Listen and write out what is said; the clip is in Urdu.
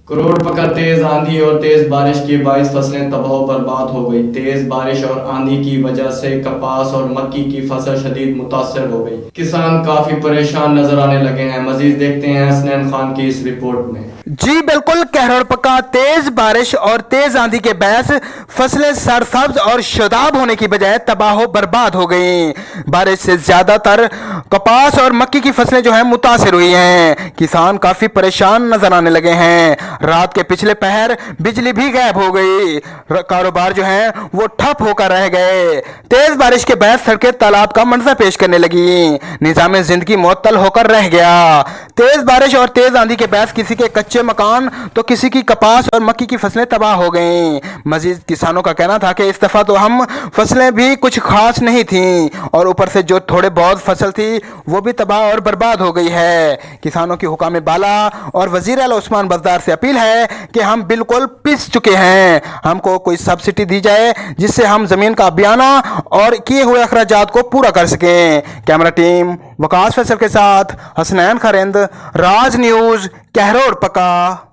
کروڑ پکا تیز آندھی اور تیز بارش کے باعث فصلیں تباہ و برباد ہو گئی۔ تیز بارش اور آندھی کی وجہ سے کپاس اور مکی کی فصل شدید متاثر ہو گئی۔ کسان کافی پریشان نظر آنے لگے ہیں۔ مزید دیکھتے ہیں حسنین خان کی اس رپورٹ میں۔ جی بالکل، کروڑ پکا تیز بارش اور تیز آندھی کے باعث فصلیں سرسبز اور شاداب ہونے کی بجائے تباہ و برباد ہو گئیں۔ بارش سے زیادہ تر کپاس اور مکی کی فصلیں جو ہیں متاثر ہوئی ہیں۔ کسان کافی پریشان نظر آنے لگے ہیں۔ رات کے پچھلے پہر بجلی بھی غائب ہو گئی۔ کاروبار جو ہیں وہ ٹھپ ہو کر رہ گئے۔ تیز بارش کے باعث سڑکیں تالاب کا منظر پیش کرنے لگیں۔ نظام زندگی معطل ہو کر رہ گیا۔ تیز بارش اور تیز آندھی کے باعث کسی کے کچے مکان تو کسی کی کپاس اور مکی کی فصلیں تباہ ہو گئیں۔ مزید کسانوں کا کہنا تھا کہ اس دفعہ تو ہم فصلیں بھی کچھ خاص نہیں تھیں اور اوپر سے جو تھوڑے بہت فصل تھی وہ بھی تباہ اور برباد ہو گئی ہے۔ کسانوں کی حکام بالا اور وزیر اعلیٰ عثمان بزدار سے اپیل ہے کہ ہم بالکل پس چکے ہیں۔ ہم کو کوئی سبسڈی دی جائے جس سے ہم زمین کا بیانہ اور کیے ہوئے اخراجات کو پورا کر سکیں۔ کیمرہ ٹیم وقاص فیصل کے ساتھ حسنین خرند، راج نیوز، کہروڑ پکا۔